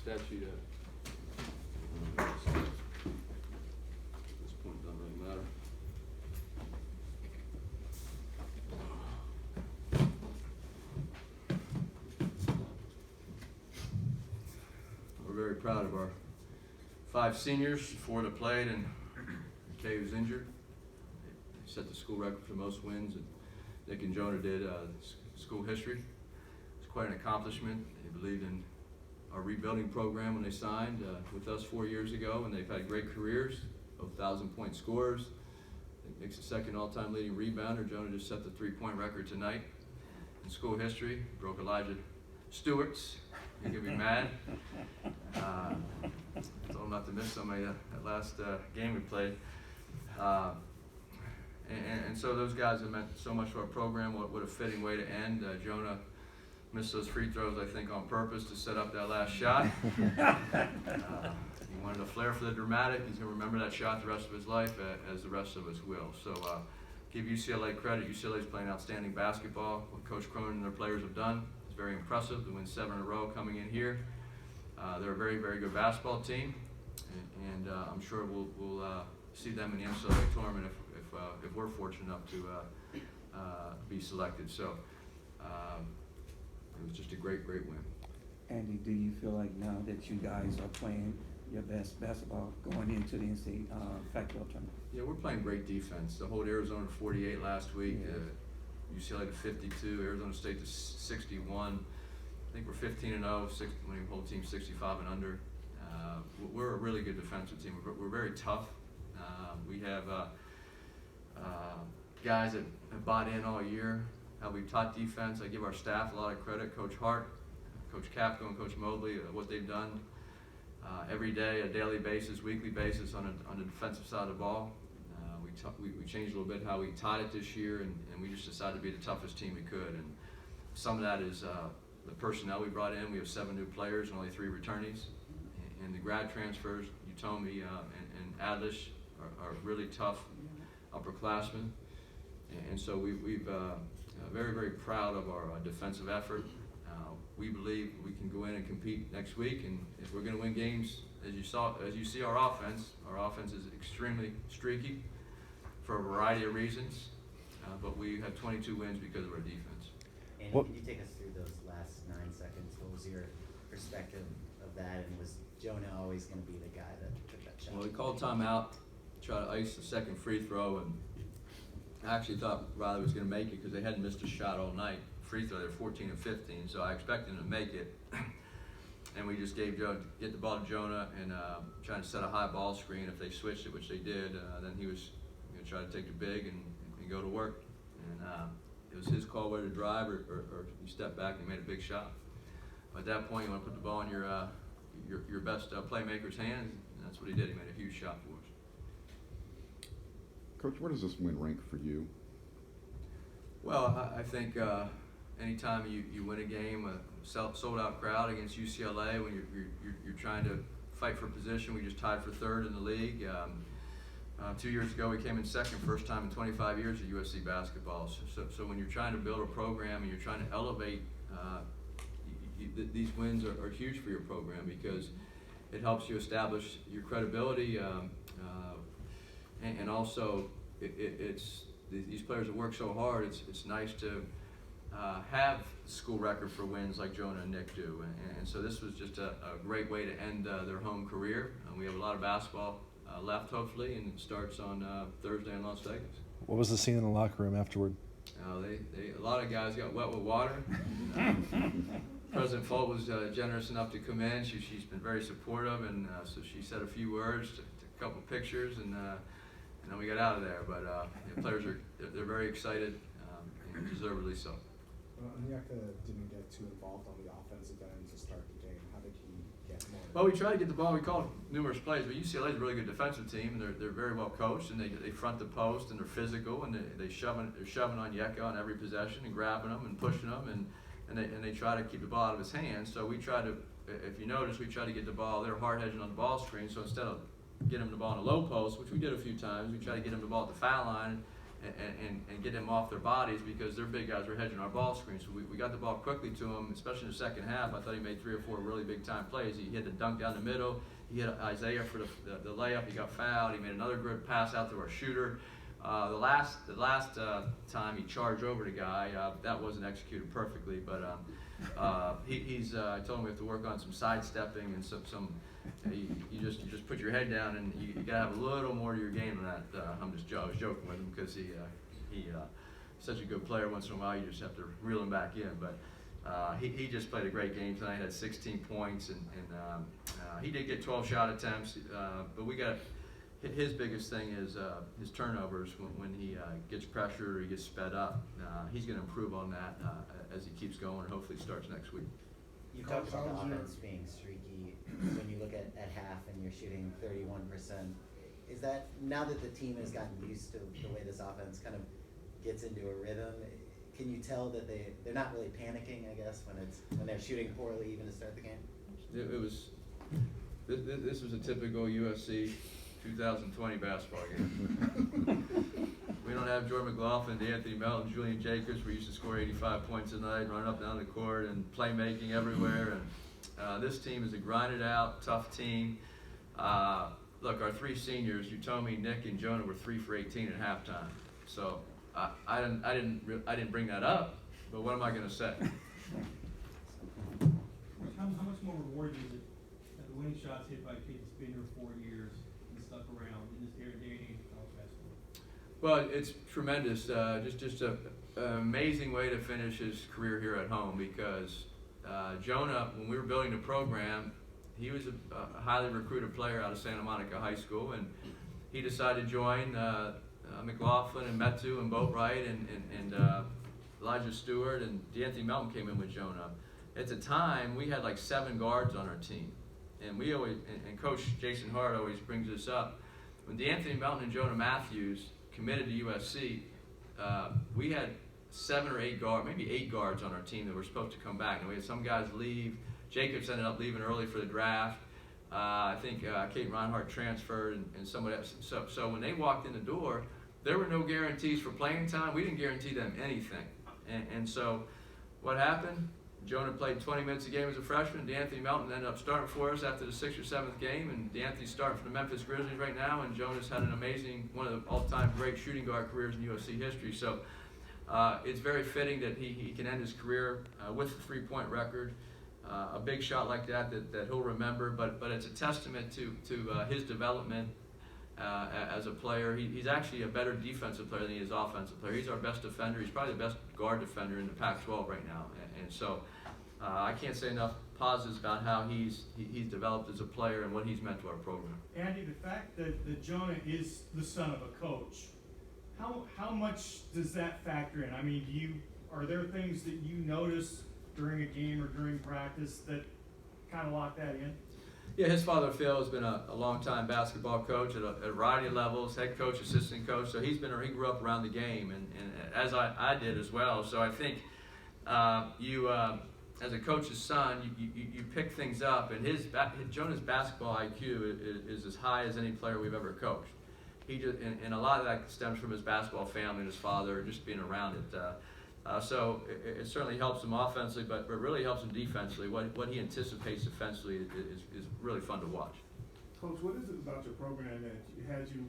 stat sheet at? At this point, it doesn't really matter. We're very proud of our 5 seniors, 4 that played, and Kay was injured. They set the school record for most wins, and Nick and Jonah did school history. It's quite an accomplishment. They believed in our rebuilding program when they signed with us 4 years ago, and they've had great careers, both 1,000-point scorers. I think Nick's the second all-time leading rebounder. Jonah just set the 3-point record tonight in school history. Broke Elijah Stewart's. He could be mad. Told him not to miss somebody that last game we played. And so those guys have meant so much to our program. What a fitting way to end. Jonah missed those free throws, I think, on purpose to set up that last shot. He wanted a flair for the dramatic. He's going to remember that shot the rest of his life, as the rest of us will. So give UCLA credit. UCLA's playing outstanding basketball. What Coach Cronin and their players have done is very impressive. They win 7 in a row coming in here. They're a very, very good basketball team, and I'm sure we'll see them in the NCAA tournament if we're fortunate enough to be selected. So it was just a great, great win. Andy, do you feel like now that you guys are playing your best basketball going into the NCAA Pac-12 tournament? Yeah, we're playing great defense. To hold Arizona to 48 last week, UCLA to 52, Arizona State to 61. I think we're 15-0, when you hold team 65 and under. We're a really good defensive team. We're very tough. We have guys that have bought in all year. We've taught defense. I give our staff a lot of credit. Coach Hart, Coach Capco, and Coach Mobley, what they've done every day, a daily basis, weekly basis on the defensive side of the ball. We changed a little bit how we taught it this year, and we just decided to be the toughest team we could. And some of that is the personnel we brought in. We have 7 new players and only 3 returnees. And the grad transfers, Utomi and Adlish, are really tough upperclassmen. And so we've very, very proud of our defensive effort. We believe we can go in and compete next week, and if we're going to win games, as you see our offense is extremely streaky for a variety of reasons, but we have 22 wins because of our defense. Andy, can you take us through those last 9 seconds? What was your perspective of that, and was Jonah always going to be the guy that took that shot? Well, we called timeout, try to ice the second free throw, and I actually thought Riley was going to make it because they hadn't missed a shot all night. Free throw, they're 14 and 15, so I expected him to make it. And we just get the ball to Jonah and trying to set a high ball screen. If they switched it, which they did, then he was going to try to take the big and go to work. And it was his call whether to drive or he stepped back and made a big shot. But at that point, you want to put the ball in your best playmaker's hands, and that's what he did. He made a huge shot for us. Coach, where does this win rank for you? Well, I think anytime you win a game, a sold-out crowd against UCLA, when you're trying to fight for position, we just tied for 3rd in the league. 2 years ago, we came in 2nd, first time in 25 years of USC basketball. So when you're trying to build a program and you're trying to elevate, these wins are huge for your program because it helps you establish your credibility, and also it's these players that work so hard. It's nice to have school record for wins like Jonah and Nick do, and so this was just a great way to end their home career. We have a lot of basketball left, hopefully, and it starts on Thursday in Las Vegas. What was the scene in the locker room afterward? A lot of guys got wet with water. President Folt was generous enough to come in. She's been very supportive, and so she said a few words, took a couple pictures, and then we got out of there. But the players they're very excited, and deservedly so. Onyeka didn't get too involved on the offensive end to start the game. How did he get more? Well, we tried to get the ball. We called numerous plays, but UCLA is a really good defensive team, and they're very well coached, and they front the post, and they're physical, and they're shoving Onyeka on every possession and grabbing them and pushing them, and they try to keep the ball out of his hands. So we try to, if you notice, we try to get the ball. They're hard hedging on the ball screen, so instead of getting him the ball in the low post, which we did a few times, we try to get him the ball at the foul line and get them off their bodies because their big guys were hedging our ball screen. So we got the ball quickly to him, especially in the second half. I thought he made 3 or 4 really big time plays. He hit the dunk down the middle. He hit Isaiah for the layup. He got fouled. He made another good pass out to our shooter. The last time he charged over the guy, that wasn't executed perfectly, but I told him we have to work on some sidestepping and some you just put your head down and you gotta have a little more to your game than that. I was joking with him because he's such a good player. Once in a while, you just have to reel him back in, but. He just played a great game tonight. Had 16 points, and he did get 12 shot attempts. But his biggest thing is his turnovers. When he gets pressure or he gets sped up, he's going to improve on that as he keeps going. And hopefully, starts next week. You talked about the offense being streaky. When you look at half and you're shooting 31%, is that now that the team has gotten used to the way this offense kind of gets into a rhythm? Can you tell that they're not really panicking, I guess, when they're shooting poorly even to start the game? This was a typical USC 2020 basketball game. We don't have Jordan McLaughlin, Anthony Melton, Julian Jacobs. We used to score 85 points a night, run up down the court, and playmaking everywhere. And this team is a grinded out, tough team. Look, our 3 seniors, you told me Nick and Jonah were 3 for 18 at halftime. So. I didn't bring that up, but what am I going to say? How much more rewarding is it that the winning shots hit by kids that's been here 4 years and stuck around in this day and age of college basketball? Well, it's tremendous. Just an amazing way to finish his career here at home because Jonah, when we were building the program, he was a highly recruited player out of Santa Monica High School, and he decided to join McLaughlin and Metu and Boatwright and Elijah Stewart and D'Anthony Melton came in with Jonah. At the time, we had like 7 guards on our team, and we always and Coach Jason Hart always brings this up. When D'Anthony Melton and Jonah Mathews committed to USC, we had 7 or 8 guards, maybe 8 guards on our team that were supposed to come back, and we had some guys leave. Jacobs ended up leaving early for the draft. I think Kate Reinhardt transferred and somebody else. So when they walked in the door, there were no guarantees for playing time. We didn't guarantee them anything. And so what happened? Jonah played 20 minutes a game as a freshman. D'Anthony Melton ended up starting for us after the 6th or 7th game. And D'Anthony's starting for the Memphis Grizzlies right now. And Jonah's had an amazing, one of the all-time great shooting guard careers in USC history. So it's very fitting that he can end his career with a 3-point record. A big shot like that he'll remember. But it's a testament to his development as a player. He's actually a better defensive player than he is offensive player. He's our best defender. He's probably the best guard defender in the Pac-12 right now. And so I can't say enough positives about how he's developed as a player and what he's meant to our program. Andy, the fact that Jonah is the son of a coach, how much does that factor in? I mean, are there things that you notice during a game or during practice that kind of lock that in? Yeah, his father Phil has been a long-time basketball coach at a variety of levels, head coach, assistant coach. So he grew up around the game, and as I did as well. So I think as a coach's son, you pick things up, and Jonah's basketball IQ is as high as any player we've ever coached. And a lot of that stems from his basketball family and his father, just being around it. So it certainly helps him offensively, but really helps him defensively. What he anticipates defensively is really fun to watch. Coach, what is it about your program that had you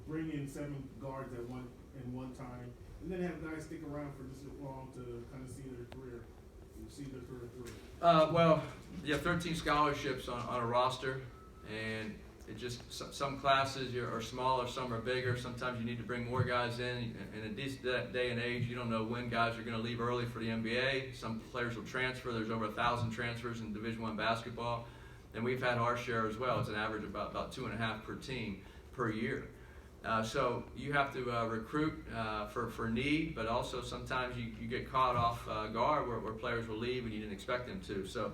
bring in 7 guards at one time, and then have guys stick around for this long to kind of see their career through? Well, you have 13 scholarships on a roster, and it just some classes are smaller, some are bigger. Sometimes you need to bring more guys in. In this day and age, you don't know when guys are going to leave early for the NBA. Some players will transfer. There's over 1,000 transfers in Division I basketball, and we've had our share as well. It's an average of about 2.5 per team per year. So you have to recruit for need, but also sometimes you get caught off guard where players will leave and you didn't expect them to. So.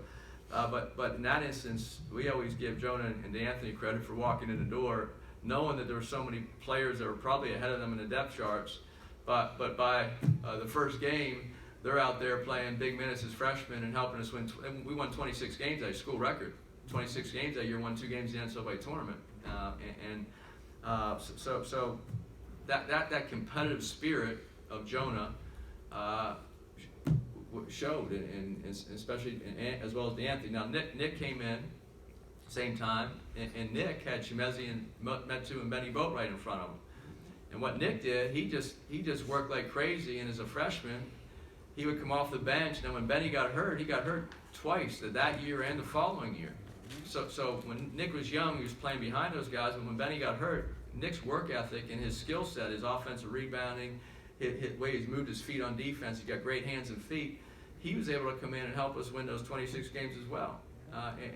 But in that instance, we always give Jonah and D'Anthony credit for walking in the door, knowing that there were so many players that were probably ahead of them in the depth charts. But by the first game, they're out there playing big minutes as freshmen and helping us win. And we won 26 games that year, school record. 26 games that year, won 2 games in the NCAA tournament. So that competitive spirit of Jonah showed, especially as well as Anthony. Now Nick came in same time, and Nick had Chimezi and Metu and Benny Boat right in front of him. And what Nick did, he just worked like crazy. And as a freshman, he would come off the bench. And then when Benny got hurt, he got hurt twice, that year and the following year. So when Nick was young, he was playing behind those guys. And when Benny got hurt, Nick's work ethic and his skill set, his offensive rebounding, his way he's moved his feet on defense, he's got great hands and feet. He was able to come in and help us win those 26 games as well.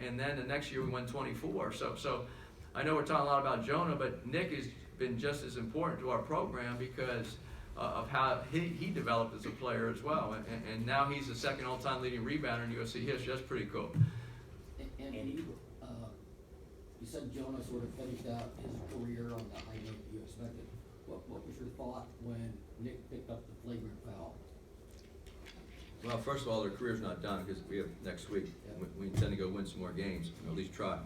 And then the next year we won 24. So I know we're talking a lot about Jonah, but Nick has been just as important to our program because of how he developed as a player as well. And now he's the second all-time leading rebounder in USC history. That's pretty cool. Andy, you said Jonah sort of finished out his career on the high note you expected. What was your thought when Nick picked up the flagrant foul? Well, first of all, their career's not done because we have next week. Yeah. We intend to go win some more games, or at least try.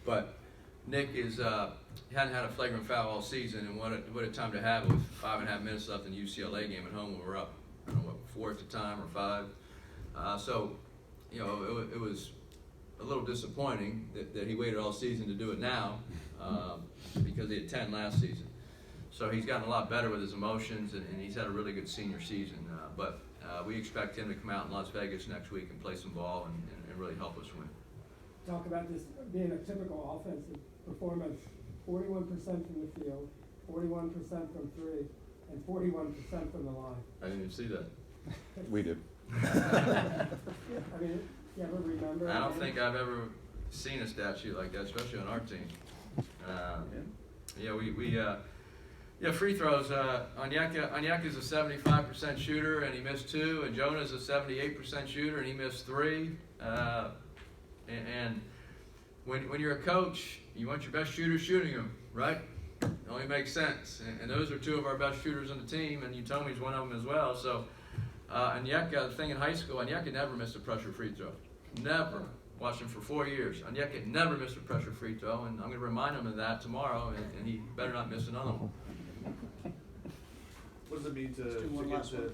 But Nick hadn't had a flagrant foul all season, and what a time to have it with 5.5 minutes left in the UCLA game at home when we're up, I don't know, 4 at the time or 5. So, you know, it was a little disappointing that he waited all season to do it now because he had 10 last season. So he's gotten a lot better with his emotions, and he's had a really good senior season. But we expect him to come out in Las Vegas next week and play some ball and really help us win. Talk about this being a typical offensive performance. 41% from the field, 41% from three, and 41% from the line. I didn't even see that. We did. I mean, you ever remember? I don't think I've ever seen a stat sheet like that, especially on our team. Free throws. Onyeka's a 75% shooter, and he missed 2, and Jonah's a 78% shooter, and he missed 3. And when you're a coach, you want your best shooter shooting them, right? It only makes sense. And those are 2 of our best shooters on the team, and Utomi's one of them as well. So, Onyeka, the thing in high school, Onyeka never missed a pressure free throw. Never. Watched him for 4 years. Onyeka never missed a pressure free throw, and I'm going to remind him of that tomorrow, and he better not miss another one. What does it mean to get to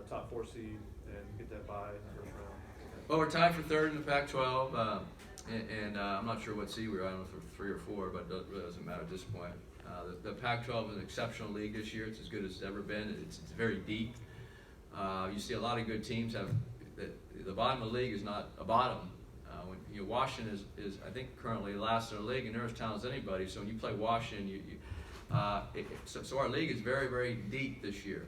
top 4 seed and get that bye in the first round? Well, we're tied for 3rd in the Pac-12, and I'm not sure what seed we're on, for 3 or 4, but it really doesn't matter at this point. The Pac-12 is an exceptional league this year. It's as good as it's ever been. It's very deep. You see a lot of good teams have the bottom of the league is not a bottom. Washington is I think currently last in the league, and they're as talented as anybody. So when you play Washington, so our league is very, very deep this year,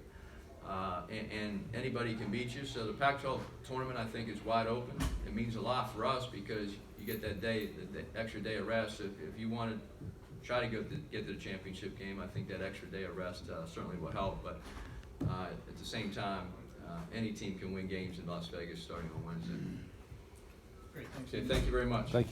and anybody can beat you. So the Pac-12 tournament, I think, is wide open. It means a lot for us because you get that day, the extra day of rest. If you want to try to get to the championship game, I think that extra day of rest certainly will help. But at the same time, any team can win games in Las Vegas starting on Wednesday. Great, thanks. Okay, thank you very much. Thank you.